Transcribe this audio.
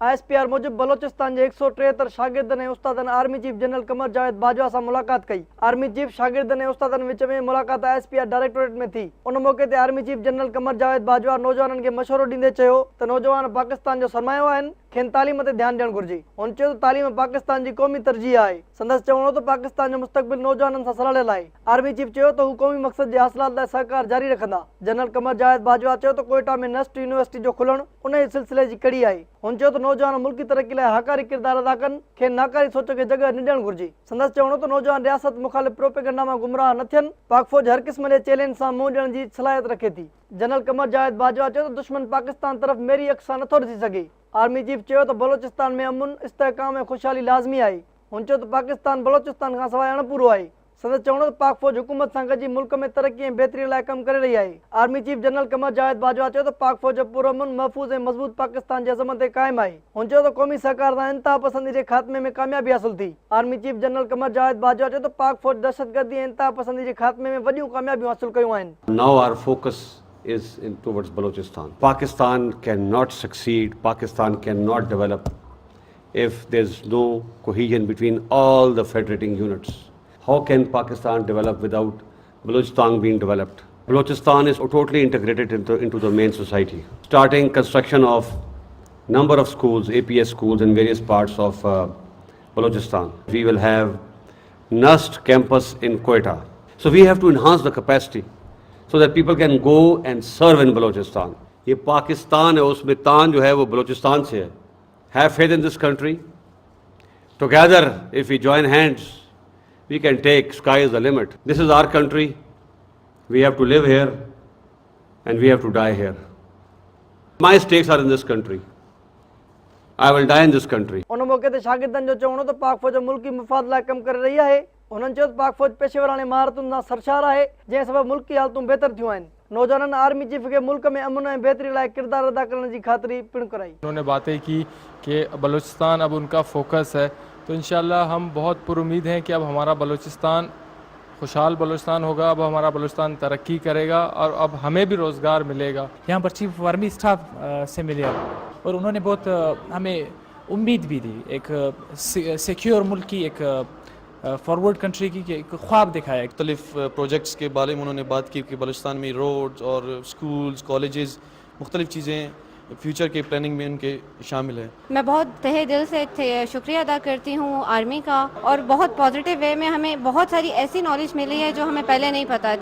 ISPR मूजिब बलोचिस्तान के 173 शागिर्दन ऐं उस्तादन army chief general Qamar Javed Bajwa से मुलाकात कई। आर्मी चीफ शागिर्दन ऐं उस्तादन विच में मुलाकात ISPR डायरेक्टोरेट में थी। उन मौके ते army chief general Qamar Javed Bajwa नौजवानन के मशवरो ॾींदे चयो त नौजवान पाकिस्तान जो सरमायो आहिनि, खेनि तालीम ते ध्यान ॾियणु घुरिजे। हुन चयो त तालीम पाकिस्तान जी क़ौमी तरजीह आहे। संदसि चवणो त पाकिस्तान जो मुस्तक़बिल नौजवाननि सां सलाहियल आहे। आर्मी चीफ चयो त हू क़ौमी मक़सद जे हासिलात लाइ सहकार जारी रखंदा। जनरल कमर जावेद बाजवा चयो त कोयटा में नस्ट यूनिवर्सिटी जो खुलणु उन जे सिलसिले जी कड़ी आहे। हुन चयो त नौजवान मुल्की तरक़ी लाइ हकारी किरदार अदा कनि, खेनि नाकारी सोच खे जॻह न ॾियणु घुरिजे। संदसि चवणो त नौजवान रियासत मुख़ालिफ़ प्रोपेगेंडा मां गुमराह न थियनि। पाक फ़ौज हर क़िस्म जे चैलेंज सां मुंहुं ॾियण जी सलाहियत रखे थी। जनरल कमर जावेद बाजवा चयो त दुश्मन पाकिस्तान तरफ़ मेरी अख सां नथो ॾिसी सघे। आर्मी चीफ चयो त बलोचिस्तान में अमुन, इस्तेहकाम ऐं ख़ुशहाली लाज़मी आहे। हुन चयो त पाकिस्तान बलोचिस्तान खां सवाइ अणपूरो आहे। संदसि चवणो त पाक फ़ौज हुकूमत सां गॾिजी मुल्क में तरक़ी ऐं बहितरी लाइ कमु करे रही आहे। Army chief general Qamar Javed Bajwa चयो त पाक फ़ौज पुरअमन, महफ़ूज़ ऐं मज़बूत पाकिस्तान जे अज़मत ते क़ाइमु आहे। हुन चयो त क़ौमी सहकार सां इंतहा पसंदी जे ख़ात्मे में कामयाबी हासिल थी। Army chief general Qamar Javed Bajwa चयो त पाक फ़ौज दहशतगर्दी ऐं इंतहा पसंदी जे ख़ात्मे में वॾियूं कामयाबियूं हासिल कयूं आहिनि। Now our focus is towards Balochistan. Pakistan cannot succeed, Pakistan cannot develop if there's no cohesion between all the federating units. How can Pakistan develop without Balochistan being developed? Balochistan is totally integrated into the main society. Starting construction of number of schools, APS schools in various parts of Balochistan. We will have NUST campus in Quetta. So we have to enhance the capacity so that people can go and serve in Balochistan. ये पाकिस्तान है, उसमें तान जो है वो बलोचिस्तान से है। Have faith in this country. Together, if we join hands, we can take, sky is the limit. This is our country. We have to live here and we have to die here. My stakes are in this country. I will die in this country. उन मौके ते शागिर्दनि जो चवणो त पाक फ़ौज मुल्की मुफ़ाद लाइ कमु करे रही आहे। उन्हनि चयो त पाक फ़ौज पेशेवराणे महारतुनि सां सरशार आहे, जंहिं सबबि मुल्की हालतूं बहितर थियूं आहिनि। नौजवाननि आर्मी चीफ के मुल्क में अमन ऐं बहितरी लाइ किरदार अदा करण जी ख़ातिरी पिणु कराई। उन्होंने बातें की कि बलूचिस्तान अब उनका फोकस है, तो इंशाल्लाह हम बहुत पुरुमीद हैं कि अब हमारा बलूचिस्तान खुशहाल बलूचिस्तान होगा। अब हमारा बलूचिस्तान तरक्की करेगा और अब हमें भी रोज़गार मिलेगा। यहाँ पर चीफ आर्मी स्टाफ से मिले और उन्होंने बहुत हमें उम्मीद भी दी, एक सिक्योर मुल्क की, एक फॉरवर्ड कंट्री की एक ख्वाब दिखाया। मुख्तलिफ प्रोजेक्ट्स के बारे में उन्होंने बात की कि बलूचिस्तान में रोड्स और स्कूल्स, कॉलेजेस, मुख्तलिफ चीज़ें फ्यूचर के प्लानिंग में उनके शामिल है। मैं बहुत तहे दिल से शुक्रिया अदा करती हूँ आर्मी का, और बहुत पॉजिटिव वे में हमें बहुत सारी ऐसी नॉलेज मिली है जो हमें पहले नहीं पता थी।